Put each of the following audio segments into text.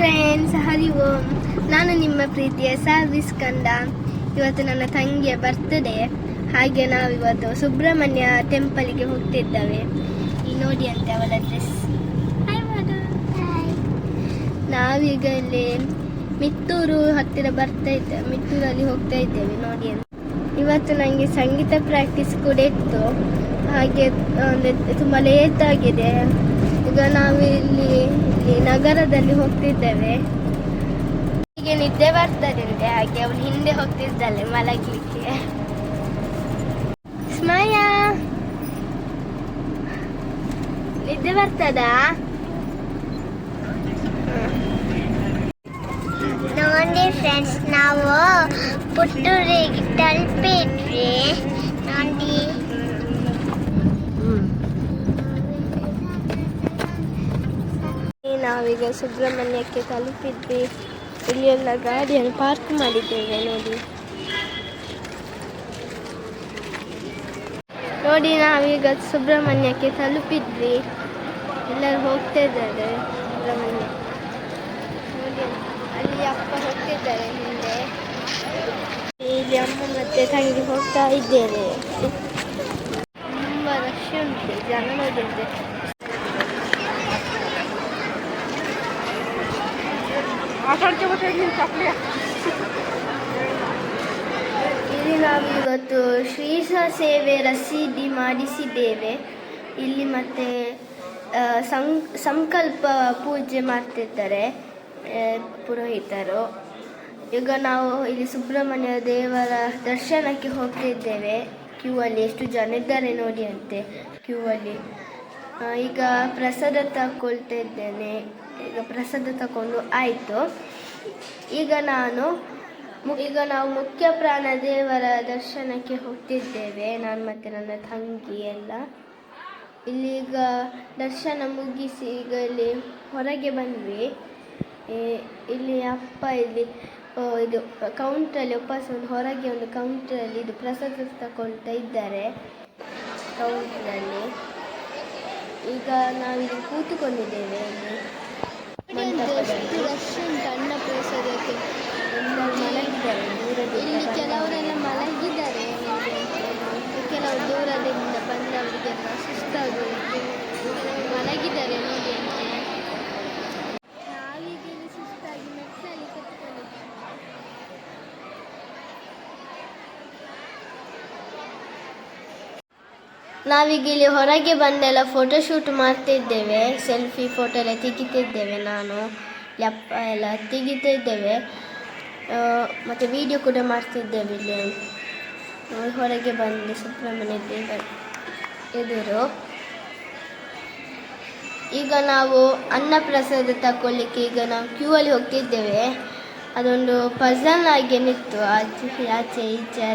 Friends, ಹರಿ ಓಂ. ನಾನು ನಿಮ್ಮ ಪ್ರೀತಿಯ ಸರ್ವಿಸ್ ಕಂದ. ಇವತ್ತು ನನ್ನ ತಂಗಿಯ ಬರ್ತ್ಡೇ, ಹಾಗೆ ನಾವಿವತ್ತು ಸುಬ್ರಹ್ಮಣ್ಯ ಟೆಂಪಲ್ಗೆ ಹೋಗ್ತಿದ್ದೇವೆ. ಈ ನೋಡಿ ಅಂತೆ ಅವಳ ಡ್ರೆಸ್. ನಾವೀಗ ಇಲ್ಲಿ ಮಿತ್ತೂರು ಹತ್ತಿರ ಬರ್ತಾ ಇದ್ದೇವೆ, ಮಿತ್ತೂರಲ್ಲಿ ಹೋಗ್ತಾ ಇದ್ದೇವೆ ನೋಡಿ ಅಂತ. ಇವತ್ತು ನನಗೆ ಸಂಗೀತ ಪ್ರಾಕ್ಟೀಸ್ ಕೂಡ ಇತ್ತು, ಹಾಗೆ ಅಂದರೆ ತುಂಬ ಲೇಟ್ ಆಗಿದೆ. ಈಗ ನಾವು ಇಲ್ಲಿ ನಗರದಲ್ಲಿ ಹೋಗ್ತಿದ್ದೇವೆ. ಹೀಗೆ ನಿದ್ದೆ ಬರ್ತದೆ ಅಂತೆ, ಹಾಗೆ ಅವಳು ಹಿಂದೆ ಹೋಗ್ತಿದ್ದಾಳೆ ಮಲಗಲಿಕ್ಕೆ. ಸ್ಮಯ, ನಿದ್ದೆ ಬರ್ತದಾ? ನೋಡಿ ಫ್ರೆಂಡ್ಸ್, ನಾವು ಪುತ್ತೂರಿಗೆ ತಲುಪಿದ್ವಿ ನೋಡಿ. ನಾವೀಗ ಸುಬ್ರಹ್ಮಣ್ಯಕ್ಕೆ ತಲುಪಿದ್ವಿ. ಇಲ್ಲಿ ಎಲ್ಲ ಗಾಡಿಯನ್ನು ಪಾರ್ಕ್ ಮಾಡಿದ್ದೇವೆ ನೋಡಿ. ನಾವೀಗ ಸುಬ್ರಹ್ಮಣ್ಯಕ್ಕೆ ತಲುಪಿದ್ವಿ. ಎಲ್ಲರೂ ಹೋಗ್ತಾ ಇದ್ದಾರೆ ಸುಬ್ರಹ್ಮಣ್ಯ ನೋಡಿ. ಅಲ್ಲಿ ಅಪ್ಪ ಹೋಗ್ತಿದ್ದಾರೆ ಹಿಂದೆ, ಇಲ್ಲಿ ಅಮ್ಮ ಮತ್ತೆ ತಂಗಿ ಹೋಗ್ತಾ ಇದ್ದೇವೆ. ತುಂಬ ರಶ್ ಉಂಟು, ಜನ ನೋಡಿದ್ದೆ. ಇಲ್ಲಿ ನಾವು ಇವತ್ತು ಶ್ರೀಸ ಸೇವೆ ರಸೀದಿ ಮಾಡಿಸಿದ್ದೇವೆ. ಇಲ್ಲಿ ಮತ್ತೆ ಸಂಕಲ್ಪ ಪೂಜೆ ಮಾಡ್ತಿದ್ದಾರೆ ಪುರೋಹಿತರು. ಈಗ ನಾವು ಇಲ್ಲಿ ಸುಬ್ರಹ್ಮಣ್ಯ ದೇವರ ದರ್ಶನಕ್ಕೆ ಹೋಗ್ತಿದ್ದೇವೆ. ಕ್ಯೂ ಅಲ್ಲಿ ಎಷ್ಟು ಜನ ಇದ್ದಾರೆ ನೋಡಿ ಅಂತೆ ಕ್ಯೂ ಅಲ್ಲಿ. ಈಗ ಪ್ರಸಾದ ತಗೊಳ್ತಾ ಇದ್ದೇನೆ. ಈಗ ಪ್ರಸಾದ ತಗೊಂಡು ಆಯಿತು. ಈಗ ನಾವು ಮುಖ್ಯ ಪ್ರಾಣ ದೇವರ ದರ್ಶನಕ್ಕೆ ಹೋಗ್ತಿದ್ದೇವೆ, ನಾನು ಮತ್ತು ನನ್ನ ತಂಗಿ ಎಲ್ಲ. ಇಲ್ಲೀಗ ದರ್ಶನ ಮುಗಿಸಿ ಈಗ ಇಲ್ಲಿ ಹೊರಗೆ ಬಂದ್ವಿ. ಇಲ್ಲಿ ಅಪ್ಪ ಇಲ್ಲಿ ಇದು ಕೌಂಟ್ರಲ್ಲಿ ಒಂದು ಹೊರಗೆ ಒಂದು ಕೌಂಟ್ರಲ್ಲಿ ಇದು ಪ್ರಸಾದ ತಗೊಳ್ತಾ ಇದ್ದಾರೆ ಕೌಂಟ್ರಲ್ಲಿ. ಈಗ ನಾವಿಲ್ಲಿ ಕೂತುಕೊಂಡಿದ್ದೇವೆ. ಇಲ್ಲಿ ರಶ್ ಉಂಟು ಅನ್ನ ಪ್ರಸಾದಕ್ಕೆ. ಎಲ್ಲರೂ ಮಲಗಿದ್ದಾರೆ ದೂರದಿಂದ. ಇಲ್ಲಿ ಕೆಲವರೆಲ್ಲ ಮಲಗಿದ್ದಾರೆ, ಕೆಲವರು ದೂರದಿಂದ ಬಂದವರಿಗೆಲ್ಲ ಸುಸ್ತಾಗೋಯ್ತು, ಮಲಗಿದ್ದಾರೆ ನೋಡಿ ಅಂತೆ. ನಾವೀಗ ಇಲ್ಲಿ ಸುಸ್ತಾಗಿ ಮೆಟ್ಟಲ್ಲಿ ಕೂತ್ಕೊಂಡಿದ್ದೇವೆ. ನಾವೀಗ ಇಲ್ಲಿ ಹೊರಗೆ ಬಂದೆಲ್ಲ ಫೋಟೋಶೂಟ್ ಮಾಡ್ತಿದ್ದೇವೆ. ಸೆಲ್ಫಿ ಫೋಟೋ ಎಲ್ಲ ತೆಗಿತಿದ್ದೇವೆ. ನಾನು ಅಪ್ಪ ಎಲ್ಲ ತೆಗಿತಿದ್ದೇವೆ, ಮತ್ತು ವಿಡಿಯೋ ಕೂಡ ಮಾಡ್ತಿದ್ದೇವೆ. ಇಲ್ಲಿ ಹೊರಗೆ ಬಂದು ಸುಬ್ರಹ್ಮಣ್ಯ ದೇವರ ಎದುರು. ಈಗ ನಾವು ಅನ್ನ ಪ್ರಸಾದ ತಗೊಳ್ಳಿಕ್ಕೆ ಈಗ ನಾವು ಕ್ಯೂ ಅಲ್ಲಿ ಹೋಗ್ತಿದ್ದೇವೆ. ಅದೊಂದು ಪಜಲ್ ಆಗಿ ನಿಂತು ಆಚೆ ಈಚೆ.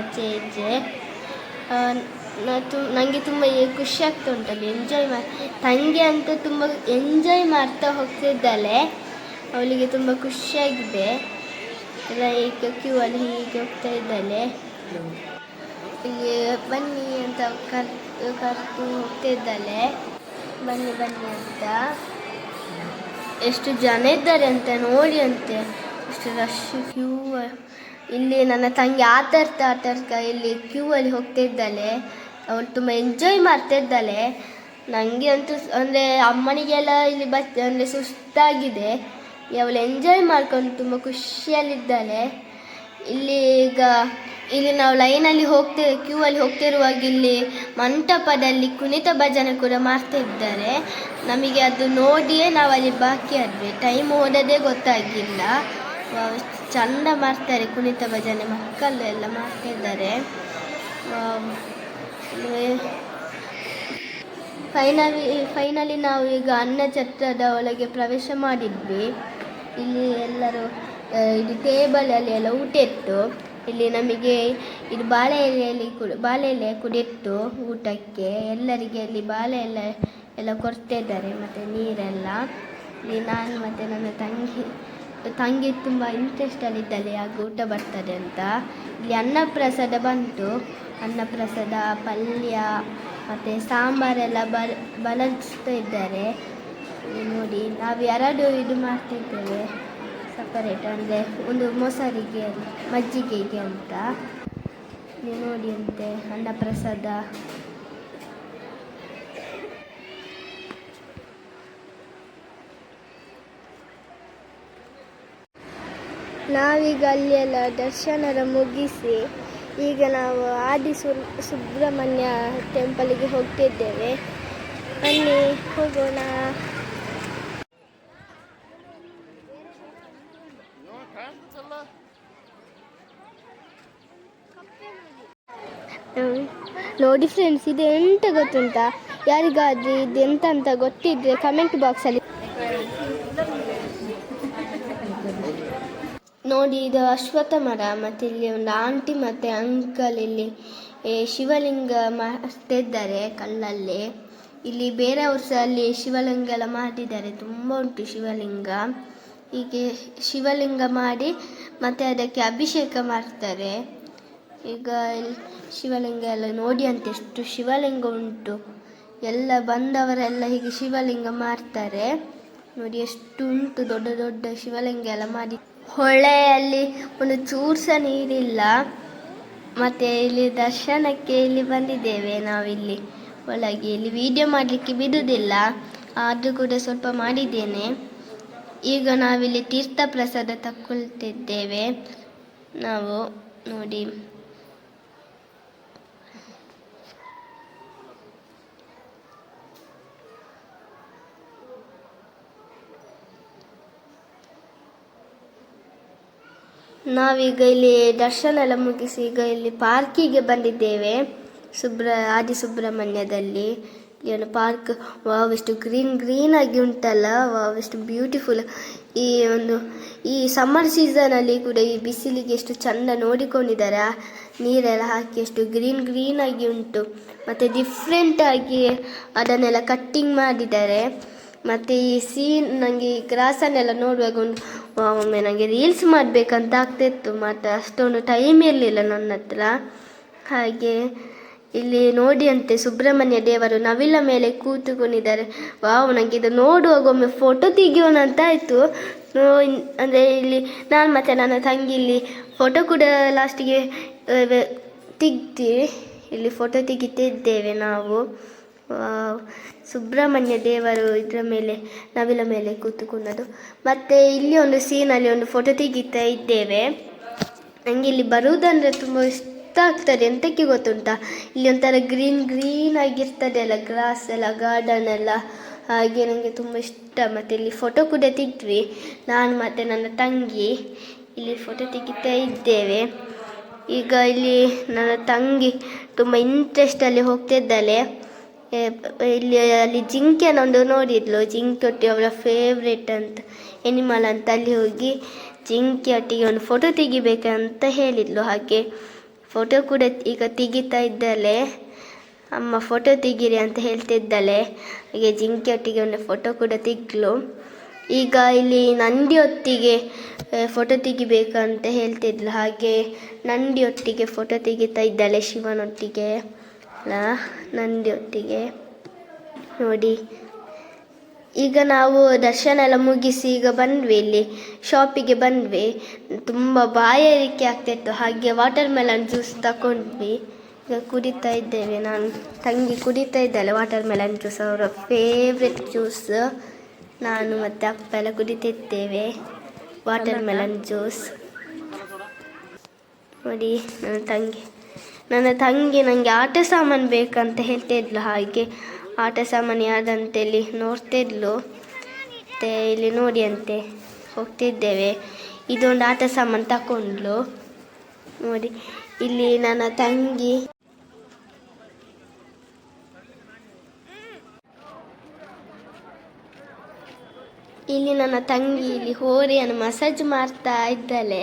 ನನಗೆ ತುಂಬ ಖುಷಿ ಆಗ್ತಾ ಉಂಟಲ್ಲಿ ಎಂಜಾಯ್ ತಂಗಿ ಅಂತೂ ತುಂಬ ಎಂಜಾಯ್ ಮಾಡ್ತಾ ಹೋಗ್ತಿದ್ದಾಳೆ. ಅವಳಿಗೆ ತುಂಬ ಖುಷಿಯಾಗಿದೆ. ಎಲ್ಲ ಈಗ ಕ್ಯೂ ಅಲ್ಲಿ ಹೀಗೆ ಹೋಗ್ತಾ ಇದ್ದಾಳೆ. ಇಲ್ಲಿ ಬನ್ನಿ ಅಂತ ಕರ್ದು ಹೋಗ್ತಾ ಇದ್ದಾಳೆ, ಬನ್ನಿ ಅಂತ. ಎಷ್ಟು ಜನ ಇದ್ದಾರೆ ಅಂತ ನೋಡಿ ಅಂತೆ, ಎಷ್ಟು ರಶ್ ಕ್ಯೂ. ಇಲ್ಲಿ ನನ್ನ ತಂಗಿ ಆತರ್ಕ ಇಲ್ಲಿ ಕ್ಯೂ ಅಲ್ಲಿ ಹೋಗ್ತಾ ಇದ್ದಾಳೆ. ಅವಳು ತುಂಬ ಎಂಜಾಯ್ ಮಾಡ್ತಾ ಇದ್ದಾಳೆ. ನನಗೆ ಅಂತೂ ಅಂದರೆ ಅಮ್ಮನಿಗೆಲ್ಲ ಇಲ್ಲಿ ಅಂದರೆ ಸುಸ್ತಾಗಿದೆ. ಅವಳು ಎಂಜಾಯ್ ಮಾಡ್ಕೊಂಡು ತುಂಬ ಖುಷಿಯಲ್ಲಿದ್ದಾಳೆ. ಇಲ್ಲಿ ನಾವು ಲೈನಲ್ಲಿ ಕ್ಯೂ ಅಲ್ಲಿ ಹೋಗ್ತಿರುವಾಗ ಇಲ್ಲಿ ಮಂಟಪದಲ್ಲಿ ಕುಣಿತ ಭಜನೆ ಕೂಡ ಮಾಡ್ತಾ ಇದ್ದಾರೆ. ನಮಗೆ ಅದು ನೋಡಿಯೇ ನಾವು ಅಲ್ಲಿ ಬಾಕಿ ಆದ್ವಿ, ಟೈಮ್ ಹೋದದೇ ಗೊತ್ತಾಗಿಲ್ಲ. ಚಂದ ಮಾಡ್ತಾರೆ ಕುಣಿತ ಭಜನೆ, ಮಕ್ಕಳು ಎಲ್ಲ ಮಾಡ್ತಾ ಇದ್ದಾರೆ. ಫೈನಲಿ ನಾವು ಈಗ ಅನ್ನಛತ್ರದ ಒಳಗೆ ಪ್ರವೇಶ ಮಾಡಿದ್ವಿ. ಇಲ್ಲಿ ಎಲ್ಲರೂ ಇದು ಟೇಬಲಲ್ಲಿ ಎಲ್ಲ ಊಟ ಇತ್ತು. ಇಲ್ಲಿ ನಮಗೆ ಇದು ಬಾಳೆ ಎಲೆ ಕೂಡ ಇತ್ತು ಊಟಕ್ಕೆ. ಎಲ್ಲರಿಗೆ ಇಲ್ಲಿ ಬಾಳೆ ಎಲ್ಲ ಕೊಡ್ತಾ ಇದ್ದಾರೆ, ಮತ್ತು ನೀರೆಲ್ಲ. ಇಲ್ಲಿ ನಾನು ಮತ್ತು ನನ್ನ ತಂಗಿ ತುಂಬ ಇಂಟ್ರೆಸ್ಟಲ್ಲಿದ್ದಾಳೆ ಆಗ ಊಟ ಬರ್ತದೆ ಅಂತ. ಇಲ್ಲಿ ಅನ್ನಪ್ರಸಾದ ಬಂತು. ಅನ್ನಪ್ರಸಾದ, ಪಲ್ಯ ಮತ್ತು ಸಾಂಬಾರೆಲ್ಲ ಬಳಸ್ತಾ ಇದ್ದಾರೆ. ನೋಡಿ ನಾವು ಎರಡು ಇದು ಮಾಡ್ತಿದ್ದೇವೆ, ಸಪರೇಟ್ ಅಂದರೆ ಒಂದು ಮೊಸರಿಗೆ ಮಜ್ಜಿಗೆಗೆ ಅಂತ. ನೀವು ನೋಡಿ ಅಂತೆ ಅನ್ನ ಪ್ರಸಾದ. ನಾವೀಗ ಅಲ್ಲೆಲ್ಲ ದರ್ಶನ ಮುಗಿಸಿ ಈಗ ನಾವು ಸುಬ್ರಹ್ಮಣ್ಯ ಟೆಂಪಲ್ಗೆ ಹೋಗ್ತಿದ್ದೇವೆ. ಅಲ್ಲಿ ಹೋಗೋಣ. ನೋಡಿ ಫ್ರೆಂಡ್ಸ್, ಇದು ಎಂತ ಗೊತ್ತುಂಟಾ? ಯಾರಿಗಾದ್ರೂ ಇದು ಎಂತ ಅಂತ ಗೊತ್ತಿದ್ರೆ ಕಮೆಂಟ್ ಬಾಕ್ಸಲ್ಲಿ ನೋಡಿ. ಇದು ಅಶ್ವತ್ಥ ಮರ, ಮತ್ತು ಇಲ್ಲಿ ಒಂದು ಆಂಟಿ ಮತ್ತು ಅಂಕಲ್ ಇಲ್ಲಿ ಶಿವಲಿಂಗ ಮಾಡ್ತಿದ್ದಾರೆ ಕಲ್ಲಲ್ಲಿ. ಇಲ್ಲಿ ಬೇರೆಯವರು ಸಹ ಅಲ್ಲಿ ಶಿವಲಿಂಗ ಎಲ್ಲ ಮಾಡಿದ್ದಾರೆ, ತುಂಬ ಉಂಟು ಶಿವಲಿಂಗ. ಹೀಗೆ ಶಿವಲಿಂಗ ಮಾಡಿ ಮತ್ತು ಅದಕ್ಕೆ ಅಭಿಷೇಕ ಮಾಡ್ತಾರೆ. ಈಗ ಶಿವಲಿಂಗ ಎಲ್ಲ ನೋಡಿ ಅಂತ ಎಷ್ಟು ಶಿವಲಿಂಗ ಉಂಟು. ಎಲ್ಲ ಬಂದವರೆಲ್ಲ ಹೀಗೆ ಶಿವಲಿಂಗ ಮಾಡ್ತಾರೆ. ನೋಡಿ ಎಷ್ಟು ಉಂಟು, ದೊಡ್ಡ ದೊಡ್ಡ ಶಿವಲಿಂಗ ಎಲ್ಲ ಮಾಡಿ. ಹೊಳೆಯಲ್ಲಿ ಒಂದು ಚೂರು ಸಹ ನೀರಿಲ್ಲ. ಮತ್ತು ಇಲ್ಲಿ ದರ್ಶನಕ್ಕೆ ಇಲ್ಲಿ ಬಂದಿದ್ದೇವೆ ನಾವಿಲ್ಲಿ ಒಳಗೆ. ಇಲ್ಲಿ ವಿಡಿಯೋ ಮಾಡಲಿಕ್ಕೆ ಬಿಡುವುದಿಲ್ಲ, ಆದರೂ ಕೂಡ ಸ್ವಲ್ಪ ಮಾಡಿದ್ದೇನೆ. ಈಗ ನಾವಿಲ್ಲಿ ತೀರ್ಥ ಪ್ರಸಾದ ತಗೊಳ್ತಿದ್ದೇವೆ ನಾವು. ನೋಡಿ ನಾವೀಗ ಇಲ್ಲಿ ದರ್ಶನ ಎಲ್ಲ ಮುಗಿಸಿ ಈಗ ಇಲ್ಲಿ ಪಾರ್ಕಿಗೆ ಬಂದಿದ್ದೇವೆ. ಆದಿಸುಬ್ರಹ್ಮಣ್ಯದಲ್ಲಿ ಏನು ಪಾರ್ಕ್. ವಾವ್, ಎಷ್ಟು ಗ್ರೀನ್ ಆಗಿ ಉಂಟಲ್ಲ. ವಾವ್, ಎಷ್ಟು ಬ್ಯೂಟಿಫುಲ್. ಈ ಸಮ್ಮರ್ ಸೀಸನಲ್ಲಿ ಕೂಡ ಈ ಬಿಸಿಲಿಗೆ ಎಷ್ಟು ಚಂದ ನೋಡಿಕೊಂಡಿದ್ದಾರೆ. ನೀರೆಲ್ಲ ಹಾಕಿ ಎಷ್ಟು ಗ್ರೀನ್ ಆಗಿ ಉಂಟು. ಮತ್ತು ಡಿಫ್ರೆಂಟ್ ಆಗಿ ಅದನ್ನೆಲ್ಲ ಕಟ್ಟಿಂಗ್ ಮಾಡಿದ್ದಾರೆ. ಮತ್ತು ಈ ಸೀನ್ ನನಗೆ ಈ ಗ್ರಾಸನ್ನೆಲ್ಲ ನೋಡುವಾಗ ಒಮ್ಮೆ ನನಗೆ ರೀಲ್ಸ್ ಮಾಡಬೇಕಂತ ಆಗ್ತಿತ್ತು, ಮತ್ತು ಅಷ್ಟೊಂದು ಟೈಮ್ ಇರಲಿಲ್ಲ ನನ್ನ ಹತ್ರ. ಹಾಗೆ ಇಲ್ಲಿ ನೋಡಿ ಅಂತೆ ಸುಬ್ರಹ್ಮಣ್ಯ ದೇವರು ನವಿಲ ಮೇಲೆ ಕೂತುಕೊಂಡಿದ್ದಾರೆ. ವಾವ್, ನನಗೆ ಇದು ನೋಡುವಾಗ ಒಮ್ಮೆ ಫೋಟೋ ತೆಗಿಯೋಣ ಅಂತ ಆಯಿತು. ಅಂದರೆ ಇಲ್ಲಿ ನಾನು ಮತ್ತು ನನ್ನ ತಂಗಿ ಇಲ್ಲಿ ಫೋಟೋ ಕೂಡ ಲಾಸ್ಟಿಗೆ ತೆಗ್ದು ಇಲ್ಲಿ ಫೋಟೋ ತೆಗಿತಿದ್ದೇವೆ ನಾವು. ಸುಬ್ರಹ್ಮಣ್ಯ ದೇವರು ಇದರ ಮೇಲೆ ನವಿಲ ಮೇಲೆ ಕೂತುಕೊಂಡದ್ದು. ಮತ್ತು ಇಲ್ಲಿ ಒಂದು ಸೀನಲ್ಲಿ ಒಂದು ಫೋಟೋ ತೆಗಿತಾ ಇದ್ದೇವೆ. ನನಗೆ ಇಲ್ಲಿ ಬರುವುದಂದರೆ ತುಂಬ ಇಷ್ಟ ಆಗ್ತದೆ. ಎಂತಕ್ಕೆ ಗೊತ್ತುಂಟಾ? ಇಲ್ಲಿ ಒಂಥರ ಗ್ರೀನ್ ಆಗಿರ್ತದೆ ಅಲ್ಲ, ಗ್ರಾಸ್ ಎಲ್ಲ, ಗಾರ್ಡನ್ ಎಲ್ಲ. ಹಾಗೆ ನನಗೆ ತುಂಬ ಇಷ್ಟ. ಮತ್ತು ಇಲ್ಲಿ ಫೋಟೋ ಕೂಡ ತೆಗ್ದ್ವಿ ನಾನು ಮತ್ತು ನನ್ನ ತಂಗಿ. ಇಲ್ಲಿ ಫೋಟೋ ತೆಗಿತಾ ಇದ್ದೇವೆ. ಈಗ ಇಲ್ಲಿ ನನ್ನ ತಂಗಿ ತುಂಬ ಇಂಟ್ರೆಸ್ಟಲ್ಲಿ ಹೋಗ್ತಿದ್ದಾಳೆ. ಅಲ್ಲಿ ಜಿಂಕೆನೊಂದು ನೋಡಿದ್ಲು. ಜಿಂಕೆ ಒಟ್ಟಿಗೆ ಅವಳ ಫೇವ್ರೇಟ್ ಅಂತ ಎನಿಮಲ್ ಅಂತ. ಅಲ್ಲಿ ಹೋಗಿ ಜಿಂಕೆ ಒಟ್ಟಿಗೆ ಒಂದು ಫೋಟೋ ತೆಗಿಬೇಕಂತ ಹೇಳಿದ್ಲು. ಹಾಗೆ ಫೋಟೋ ಕೂಡ ಈಗ ತೆಗಿತಾ ಇದ್ದಾಳೆ. ಅಮ್ಮ ಫೋಟೋ ತೆಗೀರಿ ಅಂತ ಹೇಳ್ತಿದ್ದಾಳೆ. ಹಾಗೆ ಜಿಂಕೆ ಒಟ್ಟಿಗೆ ಒಂದು ಫೋಟೋ ಕೂಡ ತೆಗ್ಲು. ಈಗ ಇಲ್ಲಿ ನಂದಿ ಒಟ್ಟಿಗೆ ಫೋಟೋ ತೆಗಿಬೇಕಂತ ಹೇಳ್ತಿದ್ಲು. ಹಾಗೆ ನಂದಿ ಒಟ್ಟಿಗೆ ಫೋಟೋ ತೆಗಿತಾ ಇದ್ದಾಳೆ, ಶಿವನೊಟ್ಟಿಗೆ ಅಲ್ಲ, ನಂದಿ ಒಟ್ಟಿಗೆ. ನೋಡಿ, ಈಗ ನಾವು ದರ್ಶನ ಎಲ್ಲ ಮುಗಿಸಿ ಈಗ ಬಂದ್ವಿ, ಇಲ್ಲಿ ಶಾಪಿಗೆ ಬಂದ್ವಿ. ತುಂಬ ಬಾಯಾರಿಕೆ ಆಗ್ತಾಯಿತ್ತು. ಹಾಗೆ ವಾಟರ್ ಮೆಲನ್ ಜ್ಯೂಸ್ ತಗೊಂಡ್ವಿ. ಈಗ ಕುಡಿತಾ ಇದ್ದೇವೆ. ನಾನು ತಂಗಿ ಕುಡಿತಾ ಇದ್ದಾಳೆ ವಾಟರ್ ಮೆಲನ್ ಜ್ಯೂಸ್, ಅವರ ಫೇವ್ರೆಟ್ ಜ್ಯೂಸ್. ನಾನು ಮತ್ತು ಅಪ್ಪ ಎಲ್ಲ ಕುಡಿತಿದ್ದೇವೆ ವಾಟರ್ ಮೆಲನ್ ಜ್ಯೂಸ್. ನೋಡಿ ನನ್ನ ತಂಗಿ ನನಗೆ ಆಟ ಸಾಮಾನು ಬೇಕಂತ ಹೇಳ್ತಿದ್ಲು. ಹಾಗೆ ಆಟ ಸಾಮಾನು ಯಾವ್ದಂತೇಳಿ ನೋಡ್ತಿದ್ಲು. ಮತ್ತು ಇಲ್ಲಿ ನೋಡಿ ಅಂತೆ ಹೋಗ್ತಿದ್ದೇವೆ. ಇದೊಂದು ಆಟ ಸಾಮಾನು ತಗೊಂಡ್ಲು. ನೋಡಿ ಇಲ್ಲಿ ನನ್ನ ತಂಗಿ ಇಲ್ಲಿ ಹೋರಿಯನ್ನು ಮಸಾಜ್ ಮಾಡ್ತಾ ಇದ್ದಾಳೆ.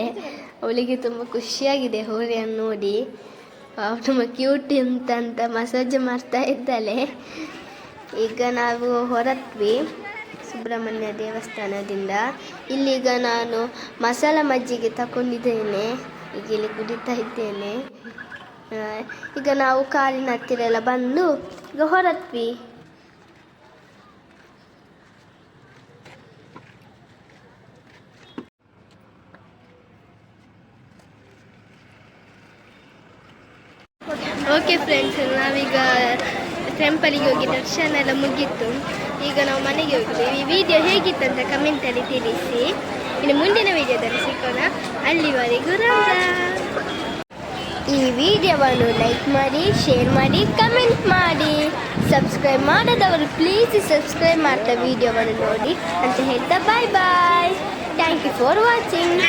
ಅವಳಿಗೆ ತುಂಬ ಖುಷಿಯಾಗಿದೆ ಹೋರಿಯನ್ನು ನೋಡಿ. ತುಂಬ ಕ್ಯೂಟ್ ಅಂತ ಮಸಾಜ್ ಮಾಡ್ತಾ ಇದ್ದಾಳೆ. ಈಗ ನಾವು ಹೊರಟ್ವಿ ಸುಬ್ರಹ್ಮಣ್ಯ ದೇವಸ್ಥಾನದಿಂದ. ಇಲ್ಲೀಗ ನಾನು ಮಸಾಲ ಮಜ್ಜಿಗೆ ತಗೊಂಡಿದ್ದೇನೆ. ಈಗ ಇಲ್ಲಿ ಕುಡಿತಾ ಇದ್ದೇನೆ. ಈಗ ನಾವು ಕಾರಿನ ಹತ್ತಿರ ಎಲ್ಲ ಬಂದು ಈಗ ಹೊರಟ್ವಿ. ಓಕೆ ಫ್ರೆಂಡ್ಸ್, ನಾವೀಗ ಟೆಂಪಲಿಗೆ ಹೋಗಿ ದರ್ಶನ ಎಲ್ಲ ಮುಗೀತು. ಈಗ ನಾವು ಮನೆಗೆ ಹೋಗಿದ್ದೀವಿ. ಈ ವಿಡಿಯೋ ಹೇಗಿತ್ತಂತ ಕಮೆಂಟಲ್ಲಿ ತಿಳಿಸಿ. ಇನ್ನು ಮುಂದಿನ ವಿಡಿಯೋದಲ್ಲಿ ಸಿಗೋಣ. ಅಲ್ಲಿವರೆಗೂ ರಾಮ್. ಈ ವಿಡಿಯೋವನ್ನು ಲೈಕ್ ಮಾಡಿ, ಶೇರ್ ಮಾಡಿ, ಕಮೆಂಟ್ ಮಾಡಿ. ಸಬ್ಸ್ಕ್ರೈಬ್ ಮಾಡದವರು ಪ್ಲೀಸ್ ಸಬ್ಸ್ಕ್ರೈಬ್ ಮಾಡ್ತಾ ವಿಡಿಯೋವನ್ನು ನೋಡಿ ಅಂತ ಹೇಳ್ತಾ bye bye. Thank you for watching.